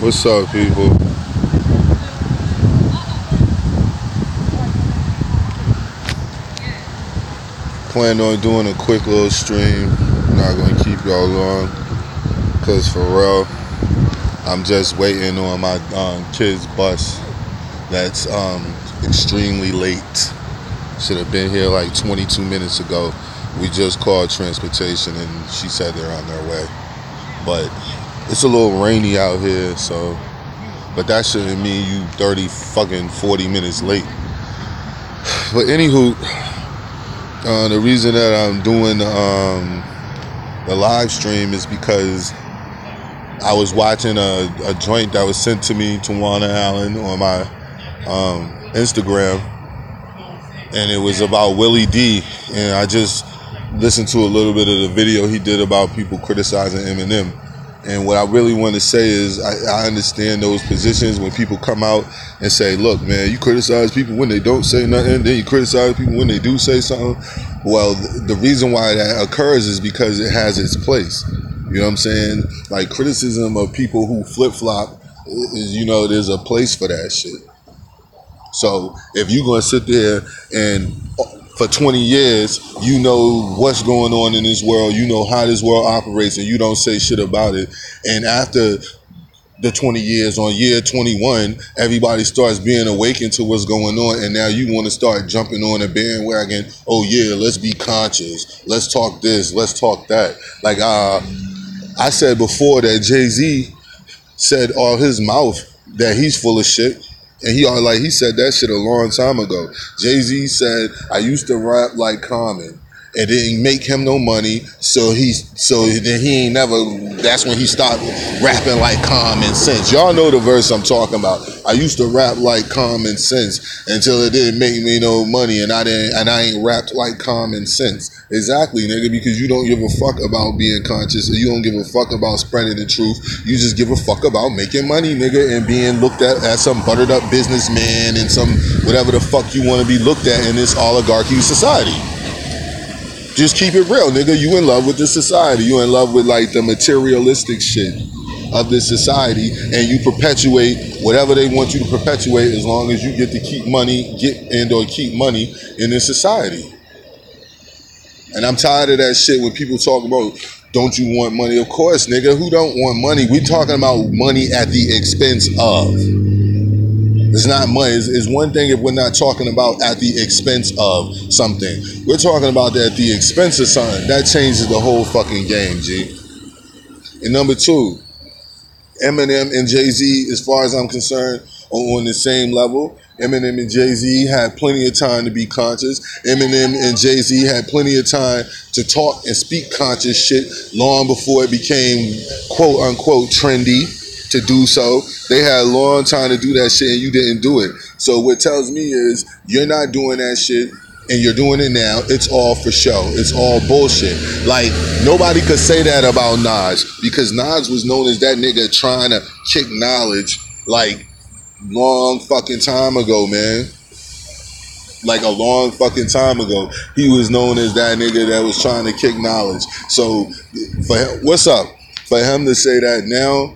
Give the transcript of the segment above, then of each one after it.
What's up, people? Plan on doing a quick little stream. Not gonna keep y'all long, cause for real, I'm just waiting on my kid's bus. That's extremely late. Should have been here like 22 minutes ago. We just called transportation and she said they're on their way. But it's a little rainy out here, so. But that shouldn't mean you 40 minutes late. But anywho, the reason that I'm doing the live stream is because I was watching a joint that was sent to me, Tawana Allen, on my Instagram, and it was about Willie D. And I just listened to a little bit of the video he did about people criticizing Eminem. And what I really want to say is I understand those positions when people come out and say, look, man, you criticize people when they don't say nothing, then you criticize people when they do say something. Well, the reason why that occurs is because it has its place. You know what I'm saying? Like, criticism of people who flip-flop is, there's a place for that shit. So if you're going to sit there and for 20 years, you know what's going on in this world, you know how this world operates, and you don't say shit about it. And after the 20 years, on year 21, everybody starts being awakened to what's going on, and now you want to start jumping on a bandwagon. Oh yeah, let's be conscious. Let's talk this. Let's talk that. Like I said before that Jay-Z said all his mouth that he's full of shit. And he said that shit a long time ago. Jay-Z said, I used to rap like Common. It didn't make him no money, so then he ain't never, that's when he stopped rapping like Common Sense. Y'all know the verse I'm talking about. I used to rap like Common Sense until it didn't make me no money, and I ain't rapped like Common Sense. Exactly, nigga, because you don't give a fuck about being conscious, you don't give a fuck about spreading the truth. You just give a fuck about making money, nigga, and being looked at as some buttered up businessman and some whatever the fuck you want to be looked at in this oligarchy society. Just keep it real, nigga. You in love with this society. You in love with like the materialistic shit of this society, and you perpetuate whatever they want you to perpetuate as long as you get to keep money, keep money in this society. And I'm tired of that shit when people talk about, don't you want money? Of course, nigga. Who don't want money? We talking about money at the expense of. It's not money. It's one thing if we're not talking about at the expense of something. We're talking about that at the expense of something. That changes the whole fucking game, G. And number two, Eminem and Jay-Z, as far as I'm concerned, are on the same level. Eminem and Jay-Z had plenty of time to be conscious. Eminem and Jay-Z had plenty of time to talk and speak conscious shit long before it became quote-unquote trendy to do so. They had a long time to do that shit and you didn't do it. So what tells me is you're not doing that shit and you're doing it now. It's all for show. It's all bullshit. Like, nobody could say that about Nas, because Nas was known as that nigga trying to kick knowledge like long fucking time ago, man. Like a long fucking time ago. He was known as that nigga that was trying to kick knowledge. So for him, what's up? For him to say that now,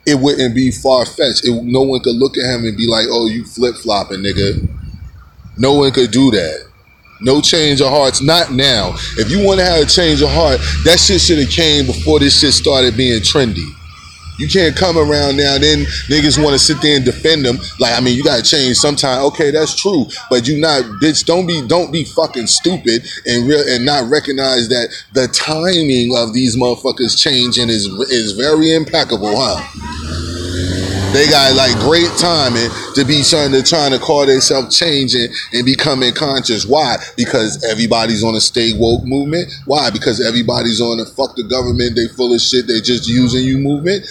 it wouldn't be far-fetched. No one could look at him and be like, oh, you flip-flopping, nigga. No one could do that. No change of hearts, not now. If you want to have a change of heart, that shit should have came before this shit started being trendy. You can't come around now, then niggas want to sit there and defend them. Like, I mean, you got to change sometime. Okay, that's true. But you not, bitch, don't be fucking stupid and not recognize that the timing of these motherfuckers changing is very impeccable, huh? They got like great timing to be trying to call themselves changing and becoming conscious. Why? Because everybody's on a stay woke movement. Why? Because everybody's on a fuck the government, they full of shit, they just using you movement.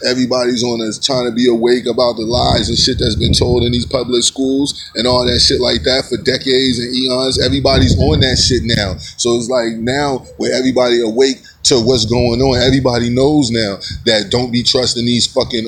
Everybody's on a trying to be awake about the lies and shit that's been told in these public schools and all that shit like that for decades and eons. Everybody's on that shit now. So it's like now with everybody awake to what's going on, everybody knows now that don't be trusting these fucking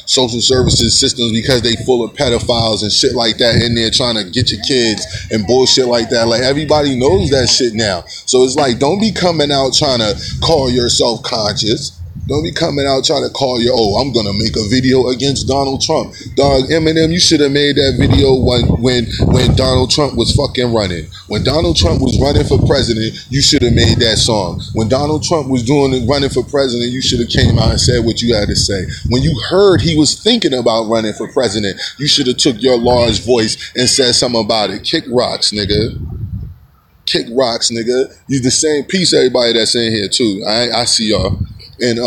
social services systems because they full of pedophiles and shit like that in there trying to get your kids and bullshit like that. Like, everybody knows that shit now. So it's like, don't be coming out trying to call yourself conscious. Don't be coming out trying to call you, oh, I'm gonna make a video against Donald Trump. Dog, Eminem, you should have made that video when Donald Trump was fucking running. When Donald Trump was running for president, you should have made that song. When Donald Trump was running for president, you should have came out and said what you had to say. When you heard he was thinking about running for president, you should have took your large voice and said something about it. Kick rocks, nigga. Kick rocks, nigga. You the same. Peace, everybody that's in here too. I see y'all. And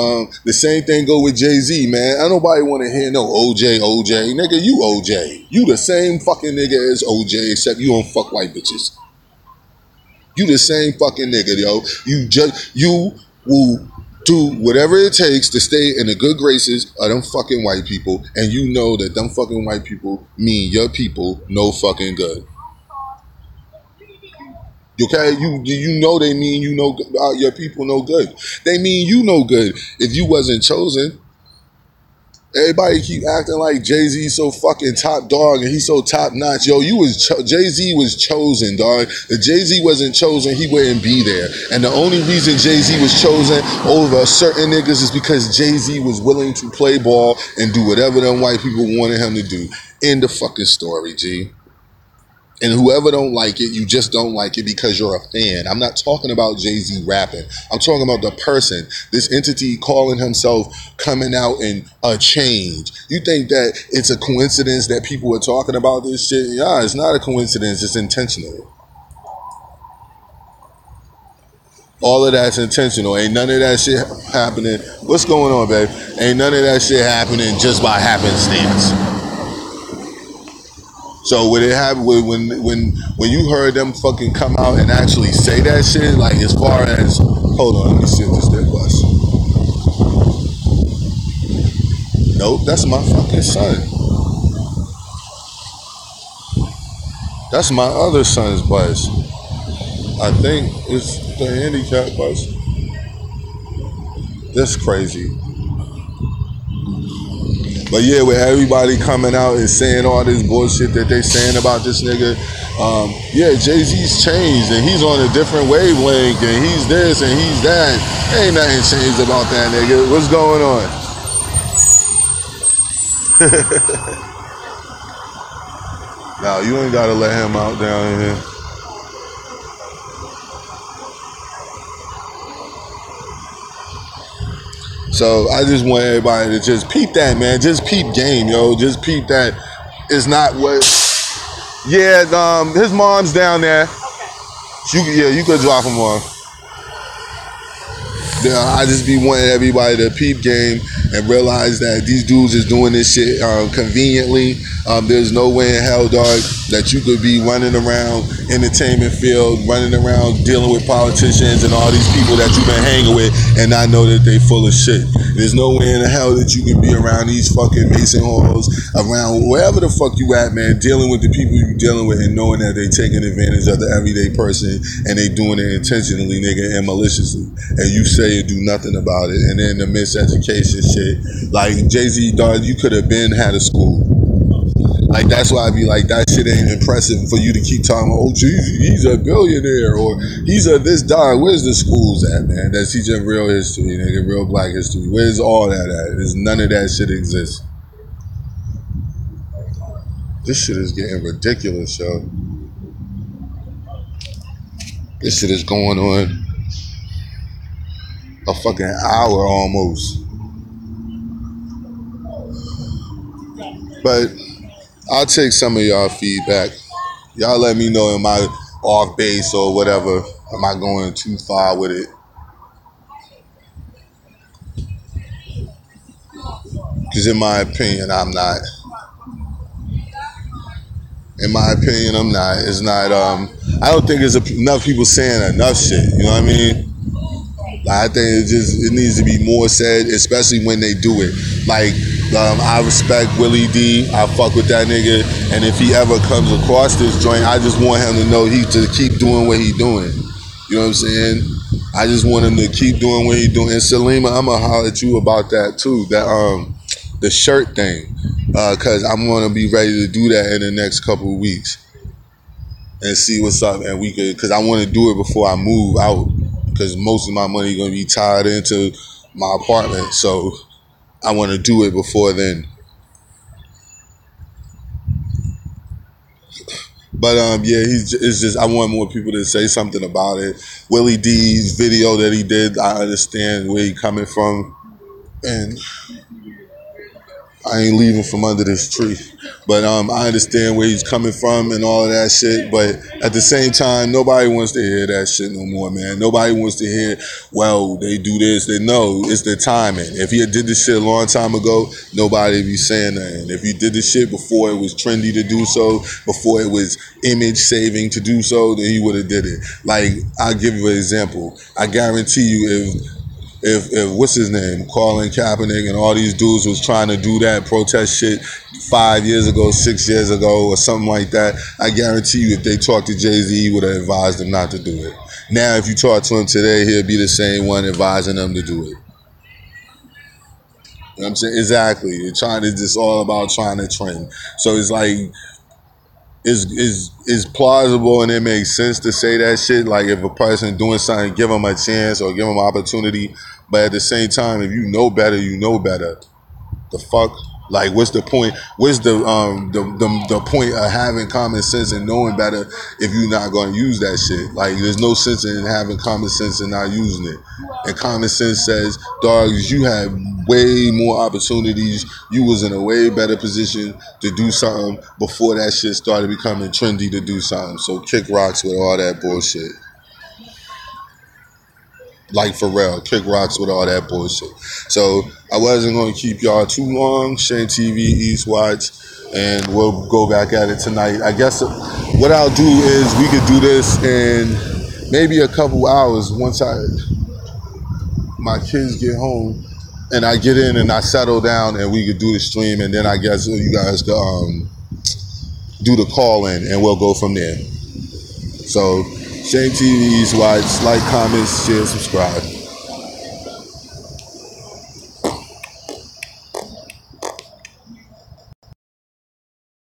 the same thing go with Jay-Z, man. I nobody want to hear no OJ. Nigga, you OJ. You the same fucking nigga as OJ, except you don't fuck white bitches. You the same fucking nigga, yo. You will do whatever it takes to stay in the good graces of them fucking white people, and you know that them fucking white people mean your people no fucking good. Okay, you know they mean you no your people no good. They mean you no good if you wasn't chosen. Everybody keep acting like Jay-Z so fucking top dog and he's so top notch. Yo, Jay-Z was chosen, dog. If Jay-Z wasn't chosen, he wouldn't be there. And the only reason Jay-Z was chosen over certain niggas is because Jay-Z was willing to play ball and do whatever them white people wanted him to do. End the fucking story, G. And whoever don't like it, you just don't like it because you're a fan. I'm not talking about Jay-Z rapping. I'm talking about the person, this entity calling himself coming out in a change. You think that it's a coincidence that people are talking about this shit? Yeah, it's not a coincidence. It's intentional. All of that's intentional. Ain't none of that shit happening. What's going on, babe? Ain't none of that shit happening just by happenstance. So when it happened, when you heard them fucking come out and actually say that shit, like as far as, hold on, let me see if this their bus. Nope, that's my fucking son. That's my other son's bus. I think it's the handicap bus. That's crazy. But yeah, with everybody coming out and saying all this bullshit that they saying about this nigga, yeah, Jay-Z's changed and he's on a different wavelength and he's this and he's that. Ain't nothing changed about that nigga. What's going on? Nah, you ain't gotta let him out down here. So I just want everybody to just peep that, man. Just peep game, yo. Just peep that. It's not what. Yeah, his mom's down there. You could drop him off. Yeah, I just be wanting everybody to peep game and realize that these dudes is doing this shit conveniently. There's no way in hell, dog, that you could be running around entertainment field, running around dealing with politicians and all these people that you've been hanging with and not know that they full of shit. There's no way in the hell that you can be around these fucking Mason halls, around wherever the fuck you at, man, dealing with the people you dealing with and knowing that they taking advantage of the everyday person and they doing it intentionally, nigga, and maliciously. And you say you do nothing about it. And then the miseducation shit. Like Jay-Z, dog, you could have been had a school. Like, that's why I be like, that shit ain't impressive for you to keep talking about, oh, Jeezy, he's a billionaire, or he's a this dog. Where's the schools at, man? That's teaching real history, nigga, real black history. Where's all that at? There's none of that shit exists. This shit is getting ridiculous, yo. This shit is going on a fucking hour almost. But I'll take some of y'all feedback. Y'all let me know, am I off base or whatever? Am I going too far with it? Because in my opinion, I'm not. In my opinion, I'm not. It's not, I don't think there's enough people saying enough shit. You know what I mean? I think it needs to be more said, especially when they do it. Like, I respect Willie D. I fuck with that nigga. And if he ever comes across this joint, I just want him to know he to keep doing what he doing. You know what I'm saying? I just want him to keep doing what he doing. And Salima, I'm gonna holler at you about that too. That the shirt thing, because I'm gonna be ready to do that in the next couple of weeks and see what's up. And we could, because I want to do it before I move out. Because most of my money gonna be tied into my apartment. So I want to do it before then. But yeah, it's just I want more people to say something about it. Willie D's video that he did, I understand where he coming from, and I ain't leaving from under this tree. But I understand where he's coming from and all of that shit. But at the same time, nobody wants to hear that shit no more, man. Nobody wants to hear, well, they do this. They know it's the timing. If he had did this shit a long time ago, nobody be saying that. And if he did this shit before it was trendy to do so, before it was image saving to do so, then he would have did it. Like, I'll give you an example. I guarantee you if what's his name, Colin Kaepernick and all these dudes was trying to do that protest shit 5 years ago, 6 years ago, or something like that, I guarantee you if they talked to Jay-Z, he would have advised them not to do it. Now, if you talk to him today, he'll be the same one advising them to do it. You know what I'm saying? Exactly. It's all about trying to trend. So it's like, is plausible and it makes sense to say that shit. Like if a person doing something, give them a chance or give them an opportunity. But at the same time, if you know better, you know better. The fuck? Like, what's the point? What's the point of having common sense and knowing better if you're not going to use that shit? Like, there's no sense in having common sense and not using it. And common sense says, dogs, you had way more opportunities. You was in a way better position to do something before that shit started becoming trendy to do something. So kick rocks with all that bullshit. Like for real, kick rocks with all that bullshit. So I wasn't going to keep y'all too long. Shane TV, East Watch, and we'll go back at it tonight. I guess what I'll do is we could do this in maybe a couple hours once my kids get home and I get in and I settle down and we could do the stream, and then I guess you guys could do the call in and we'll go from there. So Shane TV, East Watch, like, comment, share, subscribe.